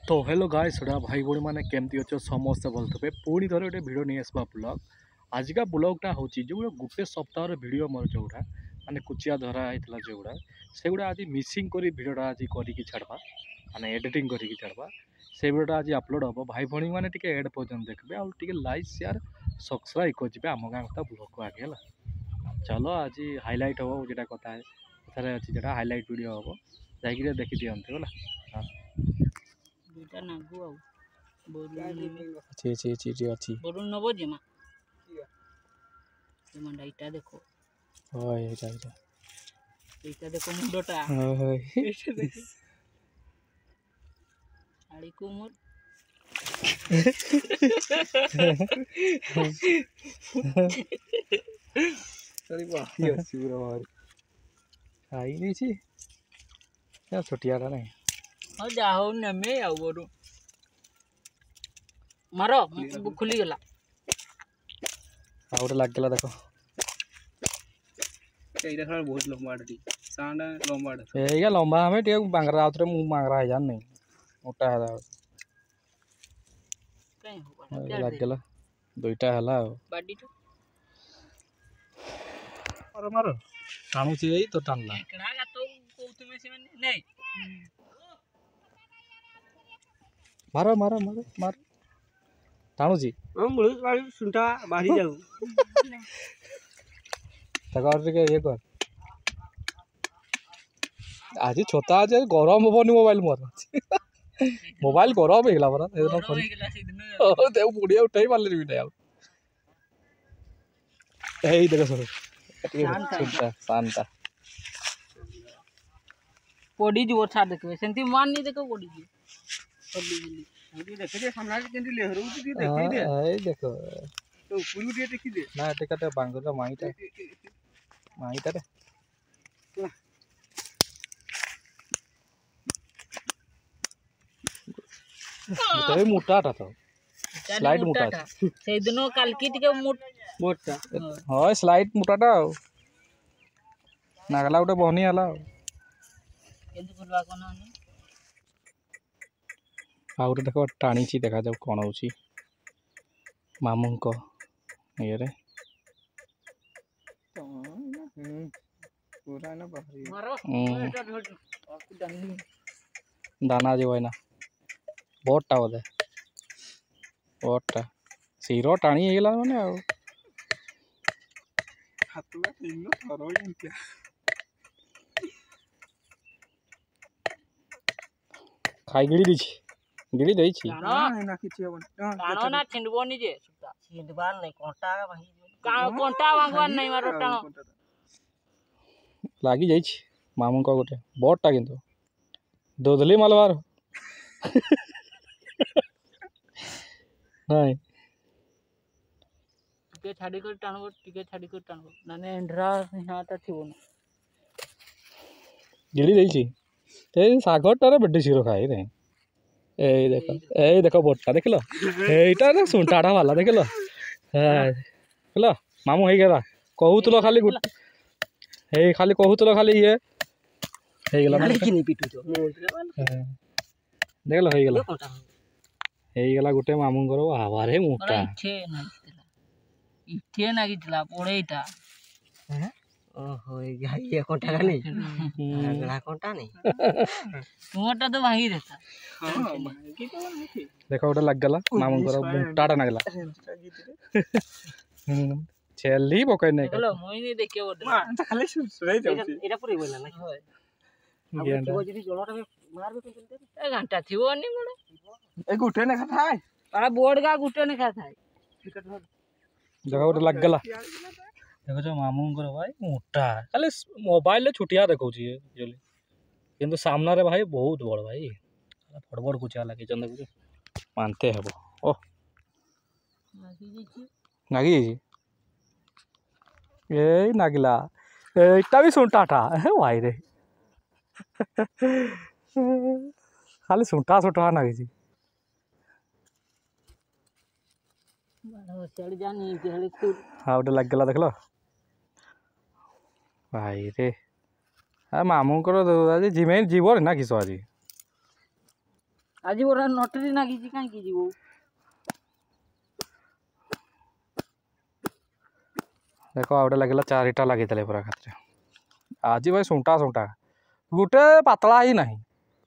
तो hello guys छोड़ा भाई भाई मैंने केमती अच्छे समस्ते भल थे पुणी थोड़े गोटे भिड नहीं आसवा ब्लॉग आजिका ब्लॉगटा हूँ जो गोटे सप्ताह भिड मोर जोड़ा माने कुचिया धरा होता जोड़ा से गुड़ा आज मिसिंग कर भिडटा आज करके छाड़वा माने एडिटिंग करके छाड़वा से भिडटा आज अपलोड हम भाई भाई मैंने एड पर्यटन देखते आगे लाइक शेयर सब्सक्राइब कर आम गाँव कथा ब्लॉग को आगे चलो आज हाइलाइट हम जोटा कथा है अच्छी जोटा हाइलाइट वीडियो हम जा देखी दिखते है हाँ दुटा नागु आउ बरुण नबो जेमा जेमा इटा देखो ओय इटा देखो मुंडटा ओय इटा देखो आड़ी को मोर अरे वाह ये पूरा मार आई नहीं छी क्या छोटियाटा नहीं हो जाओ नमे आउ बरु मारो खुली गला आउट लग गला देखो एइरा थोड़ा बहुत लंबा आड़ी सांडा लंबा आड़ी एइगा लंबा हमें टे बांगरा आउतरे मु मांगरा है जान नहीं मोटा है कहीं हो लग गला दुईटा हला बाडी तो मारो मारो टाणु छी एई तो टाणला एकड़ा गा तो कोउतमे से नहीं मारो मारो मारो मार टाणु छी हम मुळी वाली सुंटा बाहरी जाऊ तकर के ये कर आज छोटा आज गरम होबनी मोबाइल मोर मोबाइल गरम हो गेला बरा एदन फोन ओ देव बुढ़िया उठाई मारले भी नहीं एई देखो सर शांता पड़ी जो छा देखबे सेंती मान नहीं देखो पड़ी जी जल्दी मुझे देखे दे सामने केंदी लेहरउ ती देखि दे ए देखो तो पुलु दे देखि दे ना टेकाटे बांगरा माईटा रे तो मोटाटा तो स्लाइड मोटा से दिनो काल की टिके मोटा हां स्लाइड मोटाटा नागला उठे बहनी हला केंदी खुलवा कोन आउट देखो टाणी छी देखा जाऊ कोन होची मामू को ये रे पूरा ना बाहरी मारो दाना जो है ना बोटा बोले बोटा सीरो टाणी हेला माने आ हातला इन्नो थरो इंत्या खाई गिड़ी देई छी ना ना किछि हबन टाणो ना छिंडबोनी जे सुता छिंडबान नहीं कोंटा भाई कोंटा वांगवान नहीं मारो टाणो लागी जाई छी मामू को गोटे बोटा किंतु दोदली मालवार नहीं टिके छाडी कर टाणबो नाने एंड्रा हाटा थिबो ना गिड़ी देई छी ए सागरटारे बेटी सिरो खाई रे ए देखो बोटा देखलो एटा ना सुंटाडा वाला देखलो हेलो मामू हे गेला कहूतलो खाली हे खाली कहूतलो खाली ये हे गेला किनी पिटु तो देखलो हे गेला गोटे मामू करो आवारे मोटा इथे ना गितला पोड़ेटा ओहो ये कोंटा का नहीं अगला कोंटा नहीं मोटा तो भांगी देता हां की तो नहीं देखो ओटा लग गला मामू करो मोटाटा नगला छेली बकै नहीं देखलो मोई नहीं देखे ओटा मा खाली सुरै जाउची एटा पुरी बोला ना होय अब वो जदी जोड़ाटा मार के चलते ए घंटा थिवो नहीं मोड़े ए गुटे ने खाता है आ बोर्ड का गुटे ने खाता है देखो ओटा लग गला देखो जो मामू करो भाई मोटा खाली मोबाइल ले छुटिया देखौ छी जली किंतु सामना रे भाई बहुत बड़ भाई फटबड़ कुचा लागे चंद गुरे मानते हबो ओ नागी जी ए नागिला एटा भी सुंटाटा भाई रे खाली सुंटा सुटा नागी जी चढ़ जानी केहले खुद हां ओटा लग गला देखलो भाई रे आ मामू करो आज जिमे जीव ना किस आज ଆଜି ମୋର ନଟରୀ ନାଗିଛି କାହିଁକି ଯିବୁ? ଦେଖ ଆଉ ଗୋଟେ ଲାଗିଲା 4ଟା ଲାଗିଥିଲେ ପୁରା ଖାତରେ। ଆଜି ଭାଇ ସୁଣ୍ଟା ସୁଣ୍ଟା ଗୋଟେ ପାତଳା ହିଁ ନାହିଁ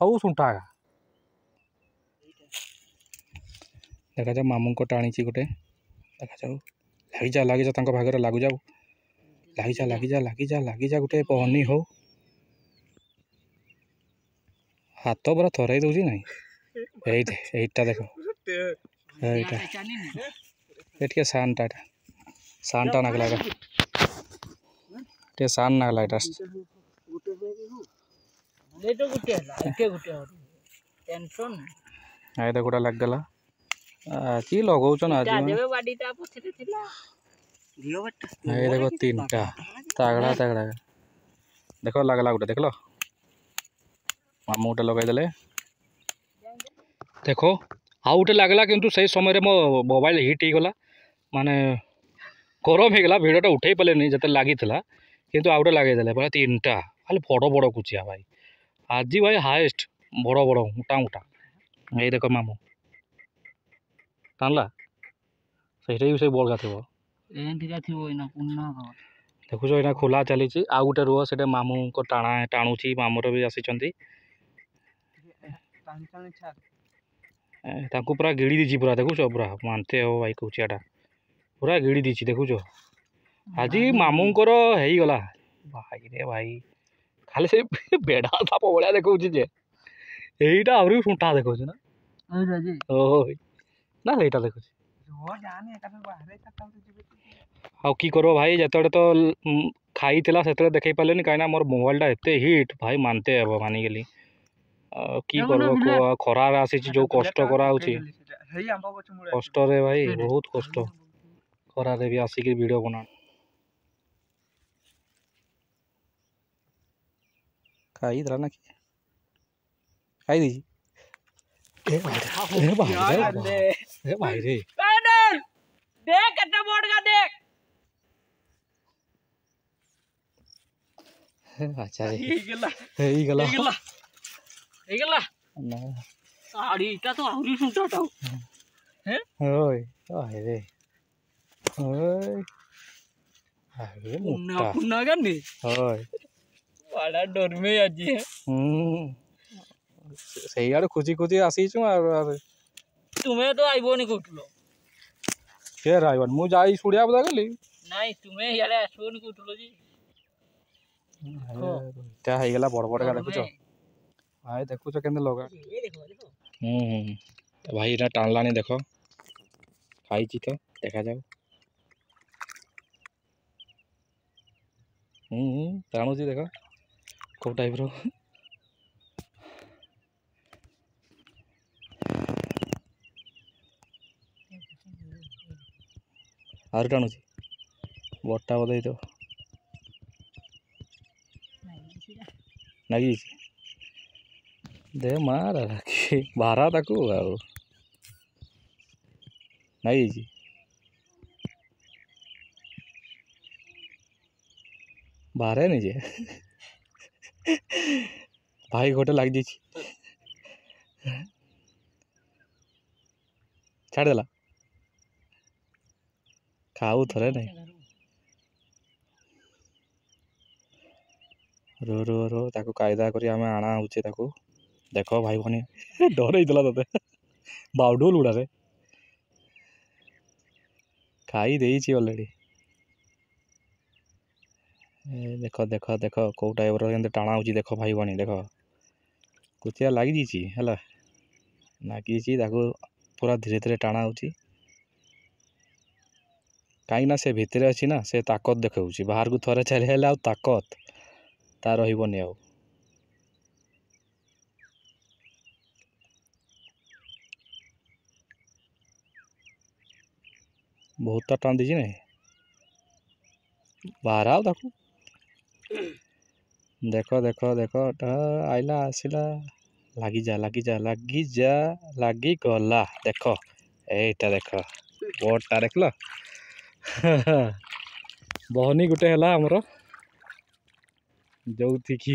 ସବୁ ସୁଣ୍ଟା ଏକା। ଦେଖାଯାଉ ମାମୁଁଙ୍କ ଟାଣିଛି ଗୋଟେ ଦେଖାଯାଉ ଲାଗିଯା ତାଙ୍କ ଭାଗରେ ଲାଗୁଯାଉ ଲାଗିଯା ଗୋଟେ ପହନି ହଉ ହାତ ପୁରା ଥରେଇ ଦଉଛି ନାହିଁ। ଏଇଟା ଦେଖ ଏଇଟା ଟିକେ ସାନଟା ନାଗଲା ଏଇଟା ଟିକେ ସାନ ନାଗଲା ଏଇଟା। ଏଇଟା ଗୋଟେ ଲାଗିଗଲା କି ଲଗାଉଛନ୍ ଆଜି ଏଇ ଦେଖ 3ଟା ତାଗଡ଼ା ଦେଖ ଲାଗଲା ଗୋଟେ ଦେଖିଲ ମାମୁଁ ଗୋଟେ ଲଗାଇଦେଲେ। ଦେଖ ଆଉ ଗୋଟେ ଲାଗିଲା କିନ୍ତୁ ସେଇ ସମୟରେ ମୋ ମୋବାଇଲ ହିଟ୍ ହେଇଗଲା ମାନେ ଗରମ ହେଇଗଲା ଭିଡ଼ିଓଟା ଉଠେଇ ପାରିଲେନି ଯେତେ ଲାଗିଥିଲା କିନ୍ତୁ ଆଉ ଗୋଟେ ଲଗାଇଦେଲେ ପୁରା 3ଟା ଖାଲି ବଡ଼ କୁଚିଆ ଭାଇ ଆଜି ଭାଇ ହାଏଷ୍ଟ ବଡ଼ ମୋଟା ଏଇ ଦେଖ ମାମୁଁ ଟାଣିଲା ସେଇଟା ବି ସେଇ ବଳଗା ଥିବ ଦେଖୁଛ ଏଇଟା ଖୋଲା ଚାଲିଛି ଆଉ ଗୋଟେ ରୁହ ସେଇଟା ମାମୁଁଙ୍କ ଟାଣୁଛି ମାମୁଁର ବି ଆସିଛନ୍ତି ତାଙ୍କୁ ପୁରା ଗିଳି ଦେଇଛି ପୁରା ଦେଖୁଛ ପୁରା ମାନତେ ହବ ଭାଇ କୁଚିଆଟା ପୁରା ଗିଳି ଦେଇଛି ଦେଖୁଛ ଆଜି ମାମୁଁଙ୍କର ହେଇଗଲା ଭାଇରେ ଭାଇ ଖାଲି ସେଇ ବେଢ଼ା ସାପ ଭଳିଆ ଦେଖାଉଛି ଯେ ଏଇଟା ଆହୁରି ସୁଣ୍ଟା ଦେଖାଉଛି ନା ନା ସେଇଟା ଦେଖୁଛି ଆଉ କି କରିବ ଭାଇ ଯେତେବେଳେ ତ ଖାଇଥିଲା ସେତେବେଳେ ଦେଖେଇ ପାରିଲେନି କାହିଁକିନା ମୋର ମୋବାଇଲଟା ଏତେ ହିଟ୍ ଭାଇ ମାନତେ ହେବ ମାନିଗଲି କି କରିବ କୁହ ଖରାରେ ଆସିଛି ଯୋଉ କଷ୍ଟ କରାହଉଛି କଷ୍ଟରେ ଭାଇ ବହୁତ କଷ୍ଟ ଖରାରେ ବି ଆସିକି ଭିଡ଼ିଓ ବନା ଖାଇଥିଲା ନା କି ଖାଇ ଦେଇଛି ଭାଇରେ ଆଚ୍ଛା ହେଇଗଲା ଶାଢ଼ୀଟା ତ ଆହୁରି ସୁଣ୍ଟାଟା ଡରମେ ଆଜି ସେଇଆଡେ ଖୋଜି ଆସିଛୁ ଆଉ ତୁମେ ତ ଆଇବନି କହୁଥିଲ କିଏ ରହିବନି ମୁଁ ଯାଇ ଶୁଣିବା ବୋଧେ ଗଲି ନାଇଁ ତୁମେ ଇଆଡେ ଆସିବନି କହୁଥିଲ ଯେ ଏଟା ହେଇଗଲା ବଡ଼ ଦେଖୁଛ ଭାଇ ଦେଖୁଛ କେମିତି ଲଗା ଭାଇ ଏଇଟା ଟାଣିଲାଣି ଦେଖ ଖାଇଛି ତ ଦେଖାଯାଉ ଟାଣୁଛି ଦେଖ କୋଉ ଟାଇପର ଆହୁରି ଟାଣୁଛି ବଡ଼ଟା ବୋଧେ ହେଇଥିବ ଲାଗିଛି ଦେ ମାର ବାରା ତାକୁ ଆଉ ଲାଗିଛି ବାହାରେନି ଯେ ଭାଇ ଗୋଟେ ଲାଗିଯାଇଛି ଛାଡ଼ିଦେଲା ଖାଉ ଥରେ ନାଇଁ रो ତାକୁ କାଇଦା କରି ଆମେ ଆଣା ହଉଛି ତାକୁ ଦେଖ ଭାଇ ଭଉଣୀ ଡର ହେଇଥିଲା ତତେ ବାଉଡୁଲ ଗୁଡ଼ାରେ ଖାଇ ଦେଇଛି ଅଲରେଡ଼ି ଦେଖ କୋଉ ଟାଇପର କେମିତି ଟାଣା ହଉଛି ଦେଖ ଭାଇ ଭଉଣୀ ଦେଖ କୁଚିଆ ଲାଗିଯାଇଛି ହେଲା ଲାଗିଛି ତାକୁ ପୁରା ଧୀରେ ଧୀରେ ଟାଣା ହଉଛି କାହିଁକିନା ସେ ଭିତରେ ଅଛି ନା ସେ ତାକତ ଦେଖାଉଛି ବାହାରକୁ ଥରେ ଚାଲି ହେଲେ ଆଉ ତାକତ ତା ରହିବନି ଆଉ ବହୁତ ଟାଣି ଦେଇଛି ନାଇଁ ବାହାର ଆଉ ତାକୁ ଦେଖ ଆଇଲା ଆସିଲା ଲାଗିଗଲା ଦେଖ ଏଇଟା ଦେଖ ବଡ଼ଟା ଦେଖିଲ ବହନି ଗୋଟେ ହେଲା ଆମର ଯୋଉଠିକି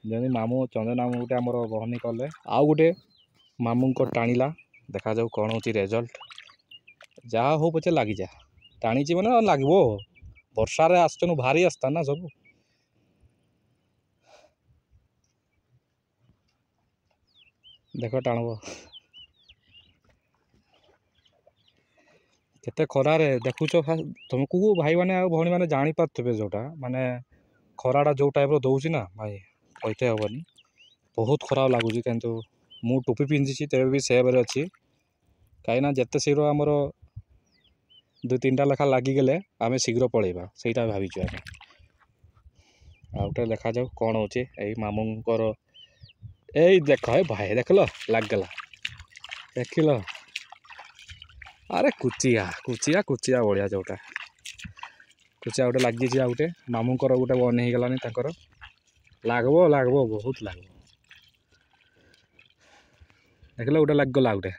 ଯେମିତି ମାମୁଁ ଚନ୍ଦନ ମାମୁଁ ଗୋଟେ ଆମର ବହନି କଲେ ଆଉ ଗୋଟେ ମାମୁଁଙ୍କ ଟାଣିଲା ଦେଖାଯାଉ କ'ଣ ହେଉଛି ରେଜଲ୍ଟ। ଯାହା ହଉ ପଛେ ଲାଗିଯା, ଟାଣିଛି ମାନେ ଲାଗିବ। ବର୍ଷାରେ ଆସୁଛନ୍ ଭାରି ଆସିତା ନା ସବୁ। ଦେଖ ଟାଣବ କେତେ ଖରାରେ ଦେଖୁଛ। ତୁମକୁ ଭାଇମାନେ ଆଉ ଭଉଣୀମାନେ ଜାଣିପାରୁଥିବେ ଯେଉଁଟା ମାନେ ଖରାଟା ଯେଉଁ ଟାଇପ୍ର ଦେଉଛି ନା ଭାଇ କହିତେ ହେବନି। ବହୁତ ଖରାପ ଲାଗୁଛି, କିନ୍ତୁ ମୁଁ ଟୋପି ପିନ୍ଧିଛି ତେବେ ବି ସେଭ୍ରେ ଅଛି। କାହିଁକିନା ଯେତେ ଶୀଘ୍ର ଆମର 2-3ଟା ଲେଖା ଲାଗିଗଲେ ଆମେ ଶୀଘ୍ର ପଳେଇବା, ସେଇଟା ଭାବିଛୁ ଆମେ। ଆଉ ଗୋଟେ ଦେଖାଯାଉ କ'ଣ ହେଉଛି। ଏଇ ମାମୁଁଙ୍କର ଏଇ ଦେଖ ଏ ଭାଇ ଦେଖିଲ ଲାଗିଗଲା, ଦେଖିଲ। ଆରେ କୁଚିଆ କୁଚିଆ କୁଚିଆ ଭଳିଆ ଯେଉଁଟା କୁଚିଆ ଗୋଟେ ଲାଗିଛି। ଆଉ ଗୋଟେ ମାମୁଁଙ୍କର ଗୋଟେ ବନ୍ ହେଇଗଲାନି ତାଙ୍କର। ଲାଗବ ବହୁତ ଲାଗବ। ଦେଖିଲ ଗୋଟେ ଲାଗିଗଲା ଗୋଟେ।